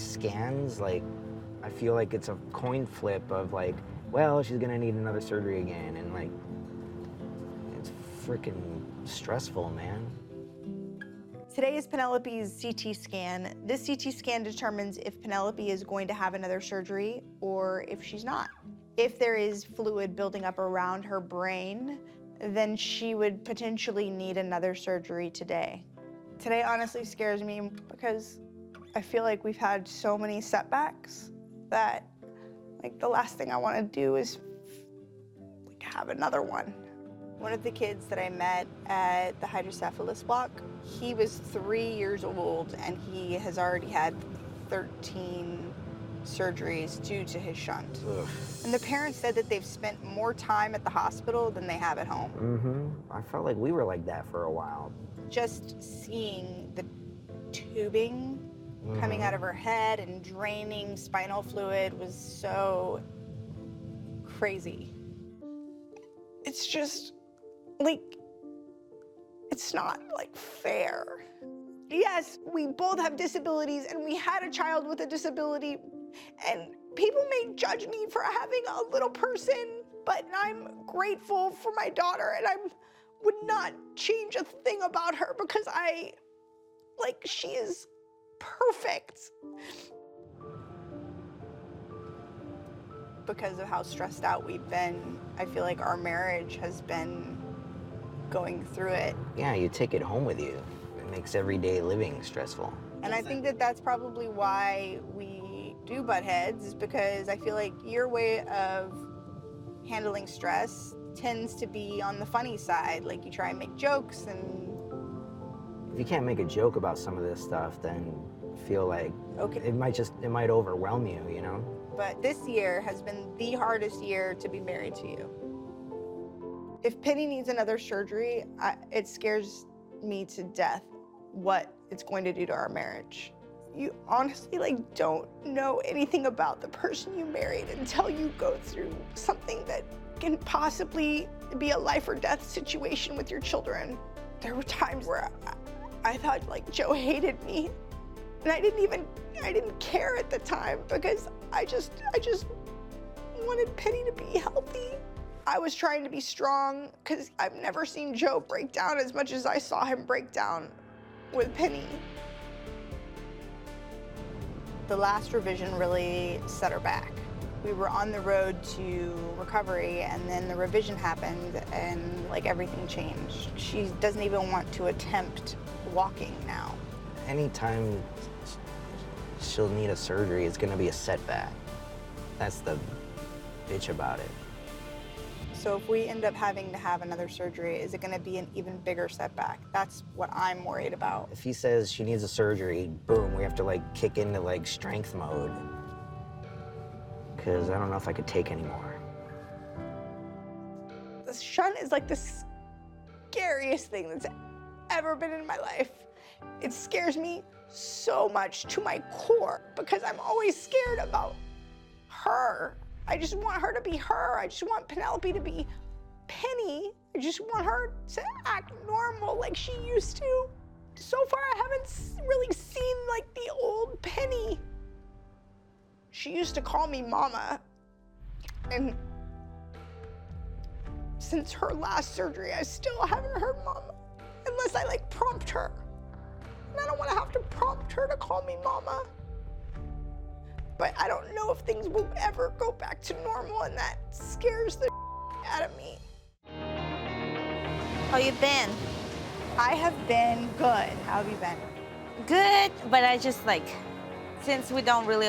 these scans, like, I feel like it's a coin flip of like, well, she's gonna need another surgery again, and like, it's freaking stressful, man. Today is Penelope's CT scan. This CT scan determines if Penelope is going to have another surgery or if she's not. If there is fluid building up around her brain, then she would potentially need another surgery today. Today honestly scares me because I feel like we've had so many setbacks that like the last thing I want to do is like have another one. One of the kids that I met at the hydrocephalus block, he was 3 years old and he has already had 13 surgeries due to his shunt. Ugh. And the parents said that they've spent more time at the hospital than they have at home. Mm-hmm. I felt like we were like that for a while. Just seeing the tubing coming out of her head and draining spinal fluid was so crazy. It's just, like, it's not, like, fair. Yes, we both have disabilities and we had a child with a disability, and people may judge me for having a little person, but I'm grateful for my daughter, and I would not change a thing about her because she is perfect. Because of how stressed out we've been, I feel like our marriage has been going through it. Yeah, you take it home with you. It makes everyday living stressful. And I think that that's probably why we do butt heads, is because I feel like your way of handling stress tends to be on the funny side. Like, you try and make jokes, and If you can't make a joke about some of this stuff, then feel like okay. it might overwhelm you, you know? But this year has been the hardest year to be married to you. If Penny needs another surgery, it scares me to death what it's going to do to our marriage. You honestly don't know anything about the person you married until you go through something that can possibly be a life or death situation with your children. There were times where I thought Joe hated me, and I didn't care at the time because I just wanted Penny to be healthy. I was trying to be strong because I've never seen Joe break down as much as I saw him break down with Penny. The last revision really set her back. We were on the road to recovery, and then the revision happened, and everything changed. She doesn't even want to attempt walking now. Anytime she'll need a surgery, it's gonna be a setback. That's the bitch about it. So if we end up having to have another surgery, is it gonna be an even bigger setback? That's what I'm worried about. If he says she needs a surgery, boom, we have to kick into strength mode. Cause I don't know if I could take anymore. The shunt is the scariest thing that's ever been in my life. It scares me so much to my core because I'm always scared about her. I just want her to be her. I just want Penelope to be Penny. I just want her to act normal like she used to. So far, I haven't really seen the old Penny. She used to call me Mama. And since her last surgery, I still haven't heard Mama. Unless I prompt her. And I don't want to have to prompt her to call me Mama. But I don't know if things will ever go back to normal, and that scares the out of me. How you been? I have been good. How have you been? Good, but I just since we don't really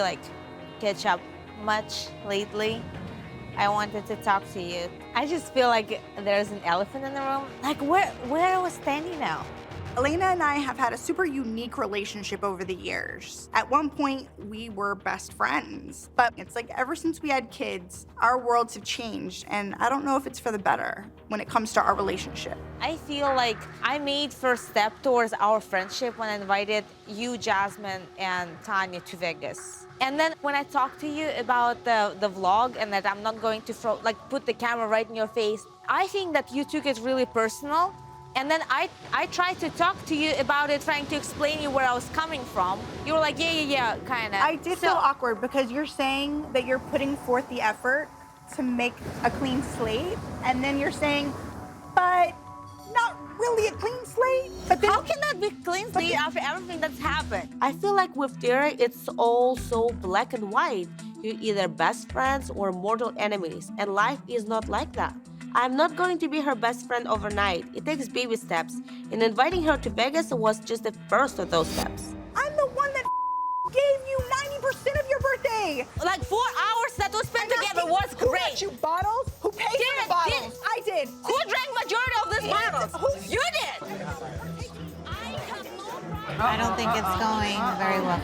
catch up much lately, I wanted to talk to you. I just feel like there's an elephant in the room. Where are we standing now? Elena and I have had a super unique relationship over the years. At one point, we were best friends, but it's ever since we had kids, our worlds have changed, and I don't know if it's for the better when it comes to our relationship. I feel like I made first step towards our friendship when I invited you, Jasmine, and Tanya to Vegas. And then when I talked to you about the vlog and that I'm not going to put the camera right in your face, I think that you took it really personal. And then I tried to talk to you about it, trying to explain you where I was coming from. You were like, yeah, kind of. I did feel awkward because you're saying that you're putting forth the effort to make a clean slate, and then you're saying, but not really a clean slate. But then, how can that be clean slate after everything that's happened? I feel like with Tara, it's all so black and white. You're either best friends or mortal enemies, and life is not like that. I'm not going to be her best friend overnight. It takes baby steps, and inviting her to Vegas was just the first of those steps. I'm the one that gave you 90% of your birthday. Like 4 hours that we spent together was Who great. got you bottles? Who paid for the bottles? I did. Who drank majority of this bottles? You did. I don't think it's going very well.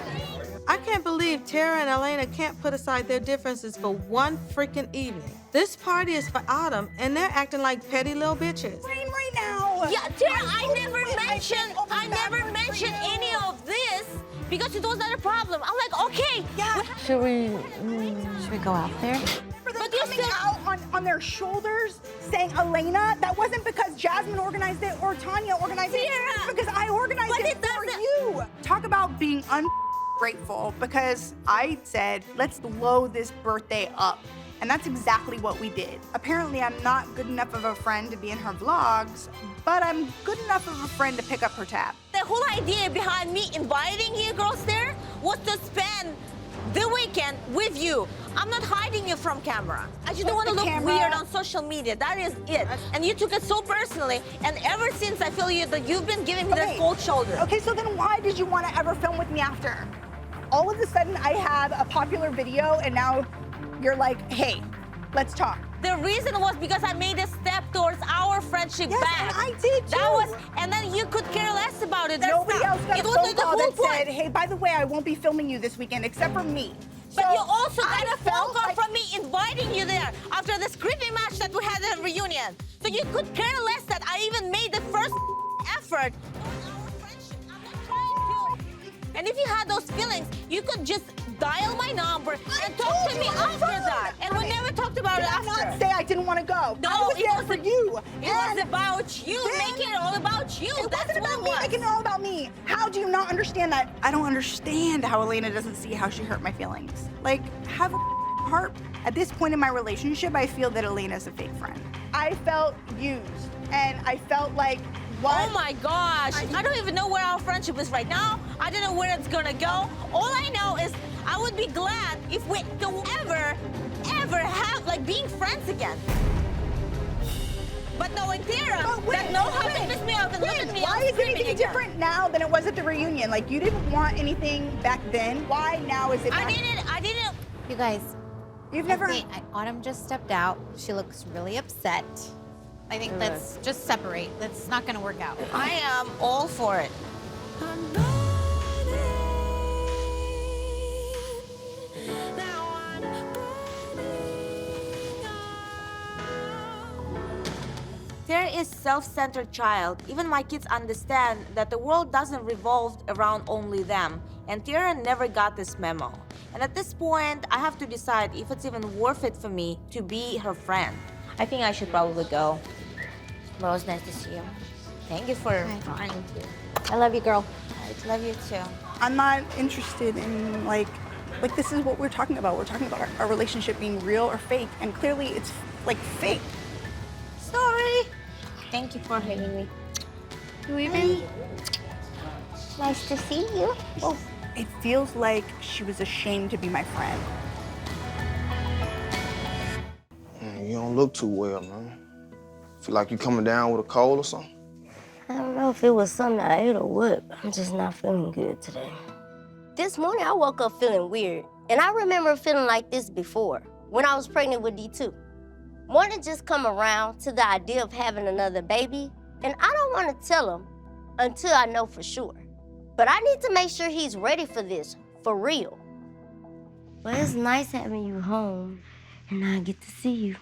I can't believe Tara and Elena can't put aside their differences for one freaking evening. This party is for Autumn, and they're acting like petty little bitches. Rain right now. Yeah, Tara, I never mentioned any of this because it was not a problem. I'm like, okay. Yeah. Should we go out there? For them coming out on their shoulders saying Elena, that wasn't because Jasmine organized it or Tanya organized it. It's because I organized it for you. Talk about being ungrateful, because I said, let's blow this birthday up. And that's exactly what we did. Apparently, I'm not good enough of a friend to be in her vlogs, but I'm good enough of a friend to pick up her tab. The whole idea behind me inviting you girls there was to spend the weekend with you. I'm not hiding you from camera. I just don't want to look weird on social media. That is it. And you took it so personally. And ever since, I feel that you've been giving me this cold shoulder. Okay, so then why did you want to ever film with me after? All of a sudden, I have a popular video, and now you're like, hey, let's talk. The reason was because I made a step towards our friendship back. And I did too. That was, and then you could care less about it. Nobody else got a phone call that point. said, hey, by the way, I won't be filming you this weekend, except for me. But So you also got a phone call like from me inviting you there after this creepy match that we had at a reunion. So you could care less that I even made the first effort towards our friendship. I'm not trying to. And if you had those feelings, you could just dial my number and talk to me after that. And we never talked about it after. Did I not say I didn't want to go? No, I was there for you. It was about you, making it all about you. It That's wasn't what about it me was. making it all about me. How do you not understand that? I don't understand how Elena doesn't see how she hurt my feelings. Like, have a heart. At this point in my relationship, I feel that Elena's a fake friend. I felt used, and I felt like, what? Oh my gosh, I don't even know where our friendship is right now. I don't know where it's gonna go. All I know is I would be glad if we don't ever have, like, being friends again. But knowing Tara, that know how to piss me off and look at me, why is anything different now than it was at the reunion? Like, you didn't want anything back then. Why now is it back? I didn't. You guys, You've never. Autumn just stepped out. She looks really upset. I think let's just separate. That's not gonna work out. I am all for it. Tara is self-centered child. Even my kids understand that the world doesn't revolve around only them. And Tara never got this memo. And at this point, I have to decide if it's even worth it for me to be her friend. I think I should probably go. But it was nice to see you. Thank you for trying to. I love you, girl. I love you too. I'm not interested in like this is what we're talking about. We're talking about our relationship being real or fake, and clearly it's like fake. Sorry. Thank you for having me. You even? Nice to see you. Well, it feels like she was ashamed to be my friend. You don't look too well, man. Feel like you coming down with a cold or something? I don't know if it was something I ate or what. I'm just not feeling good today. This morning, I woke up feeling weird. And I remember feeling like this before, when I was pregnant with D2. Morning just come around to the idea of having another baby, and I don't want to tell him until I know for sure. But I need to make sure he's ready for this, for real. But it's nice having you home, and I get to see you.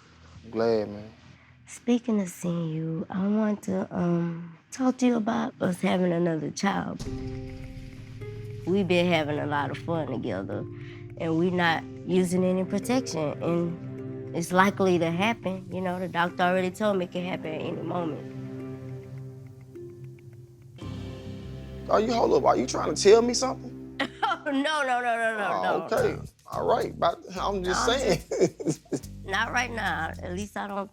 I'm glad, man. Speaking of seeing you, I want to talk to you about us having another child. We've been having a lot of fun together, and we're not using any protection, and it's likely to happen. You know, the doctor already told me it can happen at any moment. Hold up, are you trying to tell me something? No. Okay, all right, but I'm just saying. Not right now. At least I don't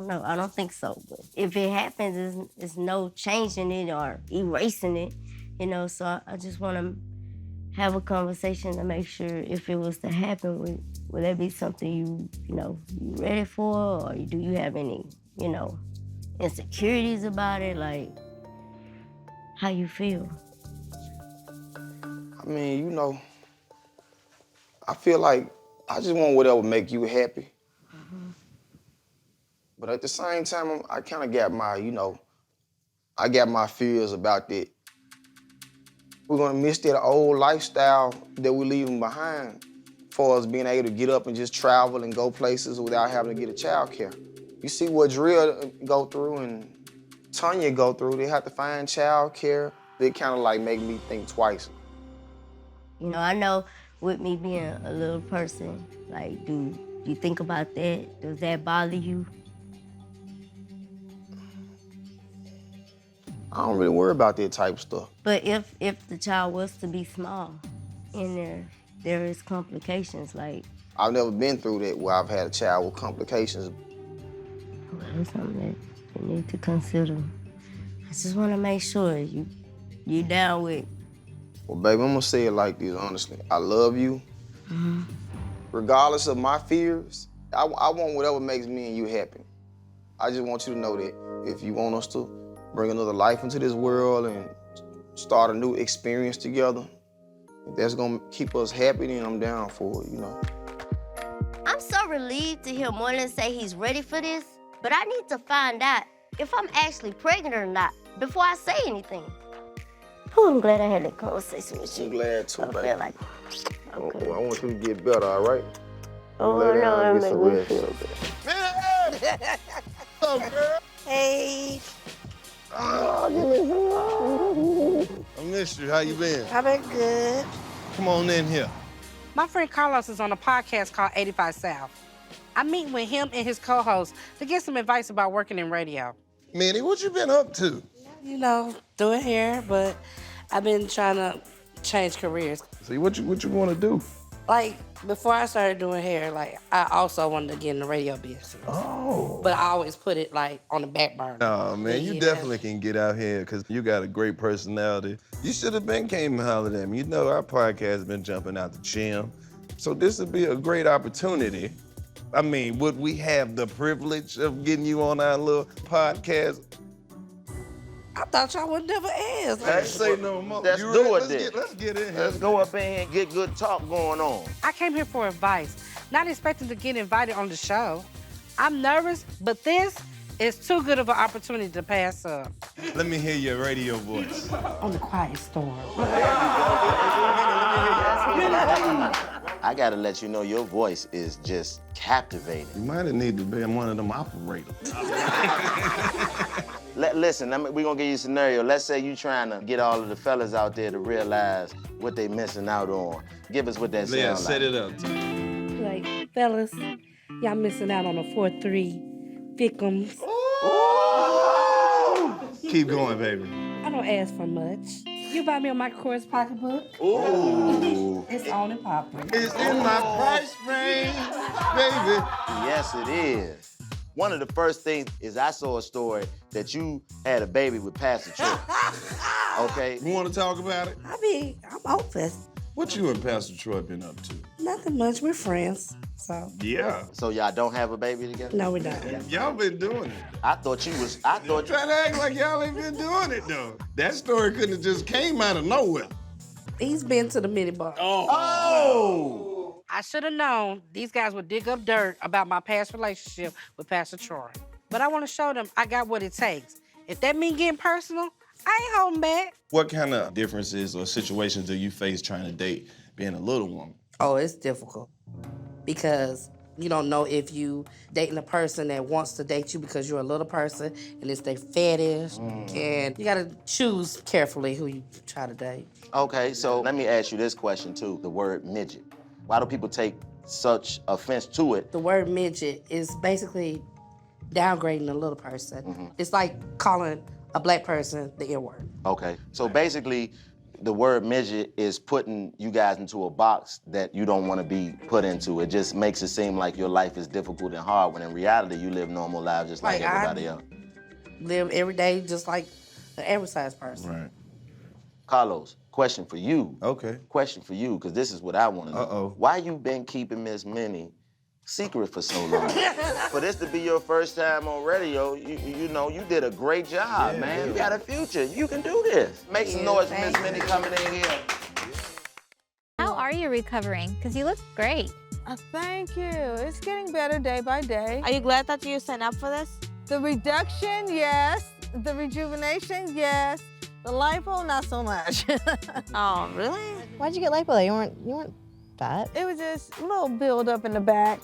know. I don't think so. But if it happens, it's no changing it or erasing it, you know. So I just want to have a conversation to make sure if it was to happen, would that be something you ready for, or do you have any, insecurities about it? Like, how you feel? I mean, I feel like I just want whatever make you happy. But at the same time, I kind of got I got my fears about that. We're gonna miss that old lifestyle that we're leaving behind for us being able to get up and just travel and go places without having to get a child care. You see what Drill go through and Tanya go through, they have to find child care. They kind of like make me think twice. I know with me being a little person, like, do you think about that? Does that bother you? I don't really worry about that type of stuff. But if the child was to be small and there is complications, like... I've never been through that where I've had a child with complications. Well, that's something that you need to consider. I just want to make sure you down with... Well, baby, I'm gonna say it like this, honestly. I love you. Regardless of my fears, I want whatever makes me and you happy. I just want you to know that if you want us to bring another life into this world and start a new experience together, if that's gonna keep us happy, then I'm down for it, I'm so relieved to hear Moreland say he's ready for this, but I need to find out if I'm actually pregnant or not before I say anything. Oh, I'm glad I had that conversation with you. I'm glad too, baby. I feel like... Okay. I want you to get better, all right? Oh, Lay down no, and it get some makes me rest. feel good. What's up, girl? Hey, I missed you. How you been? I've been good. Come on in here. My friend Carlos is on a podcast called 85 South. I'm meeting with him and his co-host to get some advice about working in radio. Manny, what you been up to? Doing hair, but I've been trying to change careers. See, what you want to do? Like, before I started doing hair, like, I also wanted to get in the radio business. Oh. But I always put it, like, on the back burner. Oh, man, you definitely can get out here because you got a great personality. You should have came and hollered at me. Our podcast has been jumping out the gym. So this would be a great opportunity. I mean, would we have the privilege of getting you on our little podcast? I thought y'all would never ask. I say no more. Let's You do ready? it then. Let's get in here. Let's go up in here and get good talk going on. I came here for advice, not expecting to get invited on the show. I'm nervous, but this is too good of an opportunity to pass up. Let me hear your radio voice. On the quiet storm. I gotta let you know your voice is just captivating. You might have need to be one of them operators. Listen, we're gonna give you a scenario. Let's say you trying to get all of the fellas out there to realize what they missing out on. Give us what that sound like. Set it up. Like, fellas, y'all missing out on a 4-3 Vickums. Keep going, baby. I don't ask for much. You buy me a Michael Kors pocketbook? Ooh. It's on and popping. It's in my price range, baby. Yes, it is. One of the first things is I saw a story that you had a baby with Pastor Troy. Okay? You want to talk about it? I mean, I'm open. What you and Pastor Troy been up to? Nothing much. We're friends, so. Yeah. So y'all don't have a baby together? No, we don't. Y'all been doing it. I thought you was, Trying to act like y'all ain't been doing it, though. That story couldn't have just came out of nowhere. He's been to the minibar. Oh! I should have known these guys would dig up dirt about my past relationship with Pastor Troy. But I want to show them I got what it takes. If that mean getting personal, I ain't holding back. What kind of differences or situations do you face trying to date being a little woman? Oh, it's difficult because you don't know if you dating a person that wants to date you because you're a little person and it's their fetish. And you gotta choose carefully who you try to date. Okay, so let me ask you this question too, the word midget. Why do people take such offense to it? The word midget is basically downgrading a little person. It's like calling a black person the N-word. Okay. So basically, the word midget is putting you guys into a box that you don't want to be put into. It just makes it seem like your life is difficult and hard, when in reality, you live normal lives just like everybody else. Live every day just like an average sized person. Right. Carlos, question for you. Okay. Question for you, because this is what I want to know. Uh-oh. Why you been keeping Miss Minnie secret for so long? For this to be your first time on radio, you know, you did a great job, man. You got a future. You can do this. Make some noise for Miss Minnie coming in here. How are you recovering? Because you look great. Thank you. It's getting better day by day. Are you glad that you signed up for this? The reduction, yes. The rejuvenation, yes. The lipo, not so much. Oh, really? Why'd you get lipo? You weren't fat. It was just a little build up in the back.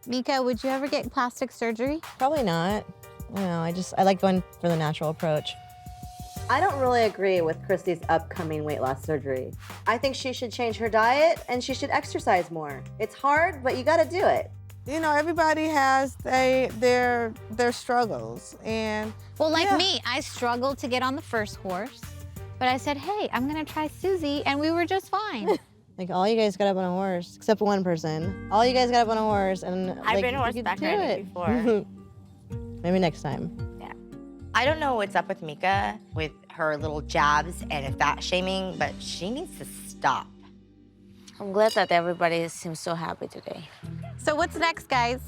Mika, would you ever get plastic surgery? Probably not. You know, I like going for the natural approach. I don't really agree with Christy's upcoming weight loss surgery. I think she should change her diet and she should exercise more. It's hard, but you gotta do it. You know, everybody has their struggles, and Well, like me, I struggled to get on the first horse, but I said, hey, I'm gonna try Susie, and we were just fine. Like, all you guys got up on a horse, except one person. All you guys got up on a horse, and I've like, been you horseback could do riding it. before. Maybe next time. I don't know what's up with Mika with her little jabs and fat shaming, but she needs to stop. I'm glad that everybody seems so happy today. So what's next, guys?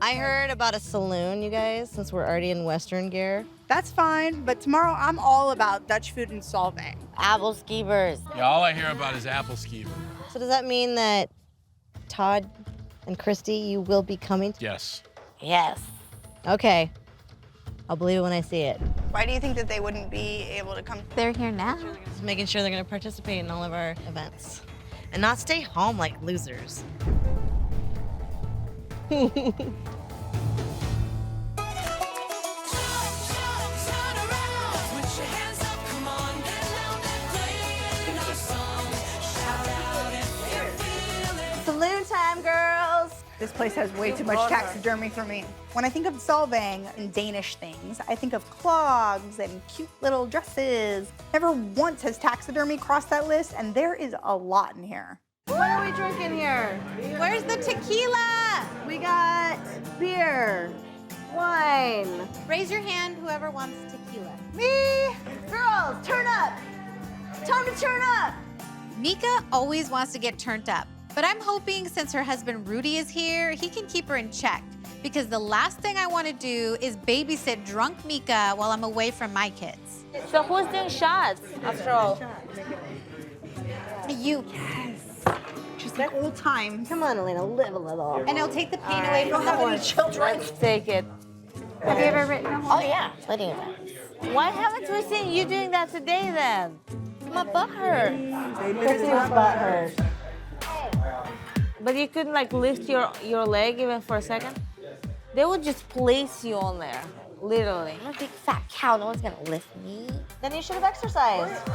I heard about a saloon, you guys, since we're already in Western gear. That's fine, but tomorrow I'm all about Dutch food and solving. Apple skeevers. Yeah, all I hear about is apple skeever. So does that mean that Todd and Christy, you will be coming? Yes. Yes. Okay. I'll believe it when I see it. Why do you think that they wouldn't be able to come? They're here now. Just making sure they're gonna participate in all of our events. And not stay home like losers. Saloon time, girls. This place has way too much taxidermy for me. When I think of solvang and Danish things, I think of clogs and cute little dresses. Never once has taxidermy crossed that list, and there is a lot in here. What are we drinking here? Where's the tequila? We got beer, wine. Raise your hand, whoever wants tequila. Me? Girls, turn up. Time to turn up. Mika always wants to get turned up, but I'm hoping since her husband Rudy is here, he can keep her in check, because the last thing I want to do is babysit drunk Mika while I'm away from my kids. So who's doing shots after all? You. Just like old times. Come on, Elena, live a little. And it'll take the pain away from the horse. Let's take it. Have you ever written a horse? Oh yeah, plenty of that. Why haven't we seen you doing that today then? My butt hurt. Christy's butt hurt. But you couldn't like lift your leg even for a second? They would just place you on there, literally. I'm a big fat cow. No one's gonna lift me. Then you should have exercised.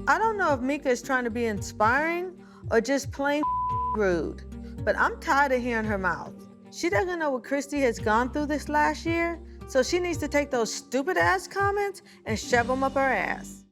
I don't know if Mika is trying to be inspiring or just plain rude, but I'm tired of hearing her mouth. She doesn't know what Christy has gone through this last year, so she needs to take those stupid ass comments and shove them up her ass.